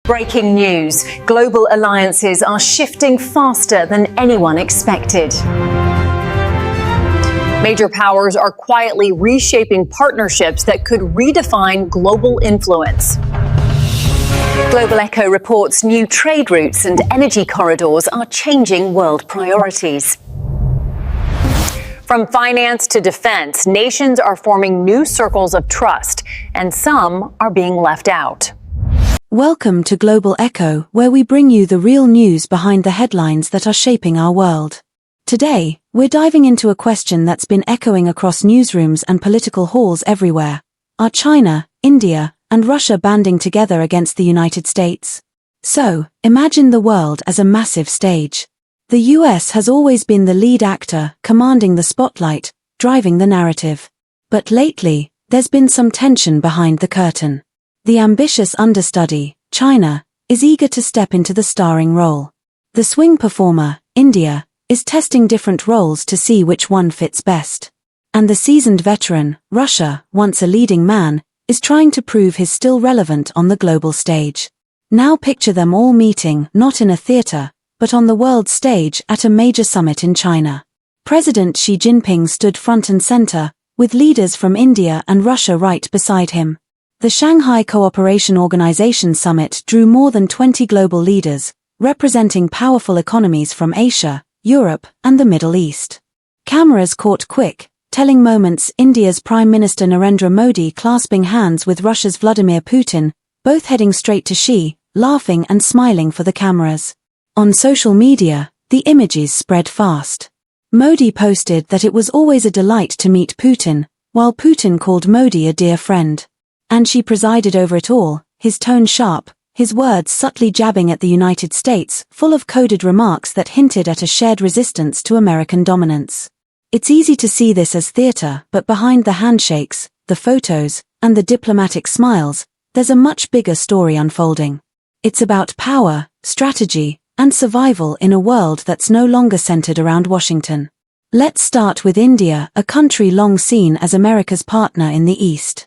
Breaking news. Global alliances are shifting faster than anyone expected. Major powers are quietly reshaping partnerships that could redefine global influence. Global Echo reports new trade routes and energy corridors are changing world priorities. From finance to defense, nations are forming new circles of trust, and some are being left out. Welcome to Global Echo, where we bring you the real news behind the headlines that are shaping our world. Today, we're diving into a question that's been echoing across newsrooms and political halls everywhere. Are China, India, and Russia banding together against the United States? So, imagine the world as a massive stage. The US has always been the lead actor, commanding the spotlight, driving the narrative. But lately, there's been some tension behind the curtain. The ambitious understudy, China, is eager to step into the starring role. The swing performer, India, is testing different roles to see which one fits best. And the seasoned veteran, Russia, once a leading man, is trying to prove he's still relevant on the global stage. Now picture them all meeting, not in a theater, but on the world stage at a major summit in China. President Xi Jinping stood front and center, with leaders from India and Russia right beside him. The Shanghai Cooperation Organization Summit drew more than 20 global leaders, representing powerful economies from Asia, Europe, and the Middle East. Cameras caught quick, telling moments India's Prime Minister Narendra Modi clasping hands with Russia's Vladimir Putin, both heading straight to Xi, laughing and smiling for the cameras. On social media, the images spread fast. Modi posted that it was always a delight to meet Putin, while Putin called Modi a dear friend. And Xi presided over it all, his tone sharp, his words subtly jabbing at the United States, full of coded remarks that hinted at a shared resistance to American dominance. It's easy to see this as theater, but behind the handshakes, the photos, and the diplomatic smiles, there's a much bigger story unfolding. It's about power, strategy, and survival in a world that's no longer centered around Washington. Let's start with India, a country long seen as America's partner in the East.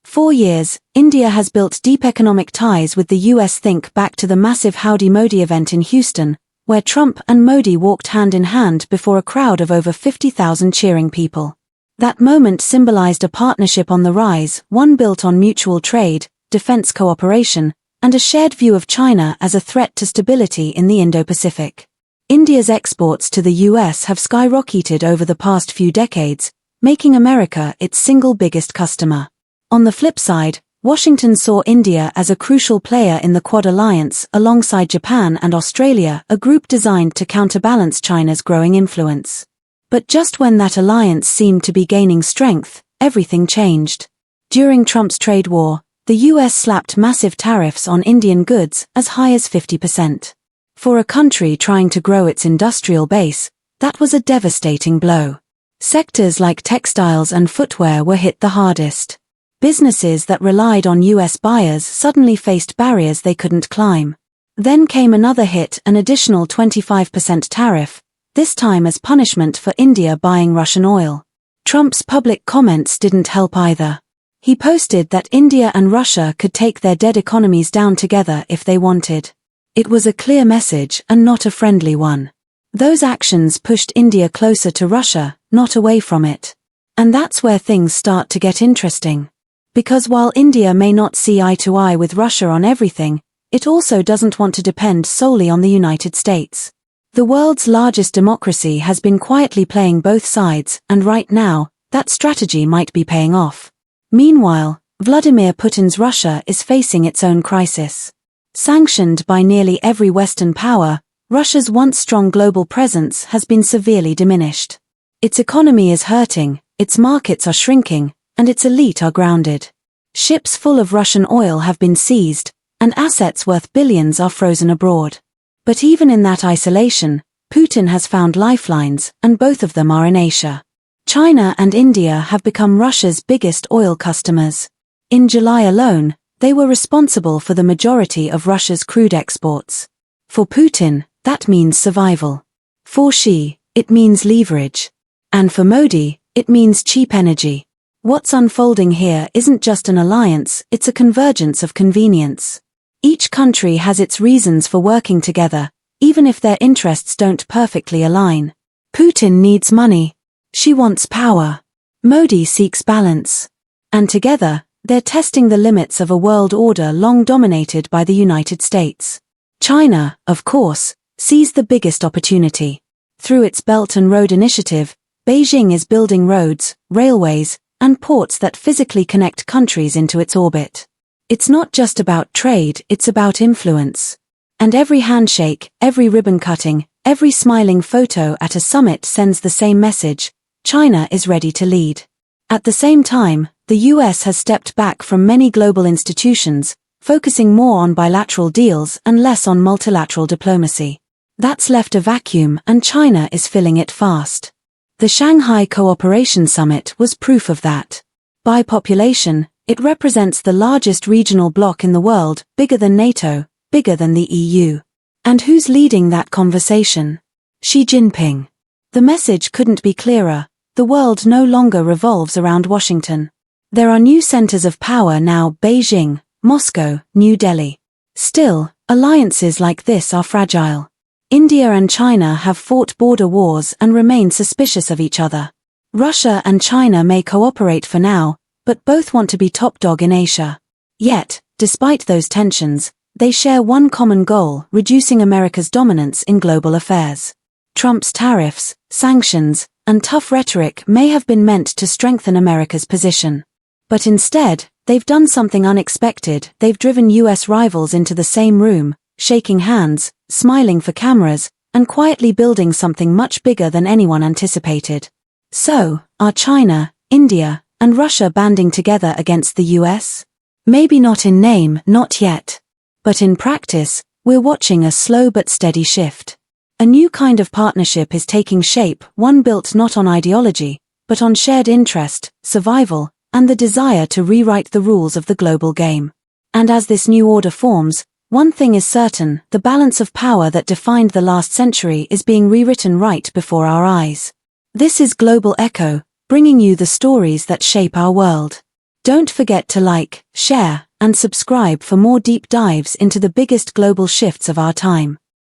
For years, India has built deep economic ties with the US. Think back to the massive Howdy Modi event in Houston, where Trump and Modi walked hand in hand before a crowd of over 50,000 cheering people. That moment symbolized a partnership on the rise, one built on mutual trade, defense cooperation, and a shared view of China as a threat to stability in the Indo-Pacific. India's exports to the US have skyrocketed over the past few decades, making America its single biggest customer. On the flip side, Washington saw India as a crucial player in the Quad alliance alongside Japan and Australia, a group designed to counterbalance China's growing influence. But just when that alliance seemed to be gaining strength, everything changed. During Trump's trade war, the US slapped massive tariffs on Indian goods as high as 50%. For a country trying to grow its industrial base, that was a devastating blow. Sectors like textiles and footwear were hit the hardest. Businesses that relied on US buyers suddenly faced barriers they couldn't climb. Then came another hit, an additional 25% tariff, this time as punishment for India buying Russian oil. Trump's public comments didn't help either. He posted that India and Russia could take their dead economies down together if they wanted. It was a clear message and not a friendly one. Those actions pushed India closer to Russia, not away from it. And that's where things start to get interesting. Because while India may not see eye to eye with Russia on everything, it also doesn't want to depend solely on the United States. The world's largest democracy has been quietly playing both sides, and right now, that strategy might be paying off. Meanwhile, Vladimir Putin's Russia is facing its own crisis. Sanctioned by nearly every Western power, Russia's once strong global presence has been severely diminished. Its economy is hurting, its markets are shrinking, and its elite are grounded. Ships full of Russian oil have been seized, and assets worth billions are frozen abroad. But even in that isolation, Putin has found lifelines, and both of them are in Asia. China and India have become Russia's biggest oil customers. In July alone, they were responsible for the majority of Russia's crude exports. For Putin, that means survival. For Xi, it means leverage. And for Modi, it means cheap energy. What's unfolding here isn't just an alliance, it's a convergence of convenience. Each country has its reasons for working together, even if their interests don't perfectly align. Putin needs money. Xi wants power. Modi seeks balance. And together, they're testing the limits of a world order long dominated by the United States. China, of course, sees the biggest opportunity. Through its Belt and Road Initiative, Beijing is building roads, railways, and ports that physically connect countries into its orbit. It's not just about trade, it's about influence. And every handshake, every ribbon cutting, every smiling photo at a summit sends the same message: China is ready to lead. At the same time, the US has stepped back from many global institutions, focusing more on bilateral deals and less on multilateral diplomacy. That's left a vacuum, and China is filling it fast. The Shanghai Cooperation Summit was proof of that. By population, it represents the largest regional bloc in the world, bigger than NATO, bigger than the EU. And who's leading that conversation? Xi Jinping. The message couldn't be clearer: the world no longer revolves around Washington. There are new centers of power now: Beijing, Moscow, New Delhi. Still, alliances like this are fragile. India and China have fought border wars and remain suspicious of each other. Russia and China may cooperate for now, but both want to be top dog in Asia. Yet, despite those tensions, they share one common goal: reducing America's dominance in global affairs. Trump's tariffs, sanctions, and tough rhetoric may have been meant to strengthen America's position. But instead, they've done something unexpected. They've driven US rivals into the same room, shaking hands, smiling for cameras, and quietly building something much bigger than anyone anticipated. So, are China, India, and Russia banding together against the US? Maybe not in name, not yet. But in practice, we're watching a slow but steady shift. A new kind of partnership is taking shape, one built not on ideology, but on shared interest, survival, and the desire to rewrite the rules of the global game. And as this new order forms, one thing is certain: the balance of power that defined the last century is being rewritten right before our eyes. This is Global Echo, bringing you the stories that shape our world. Don't forget to like, share, and subscribe for more deep dives into the biggest global shifts of our time.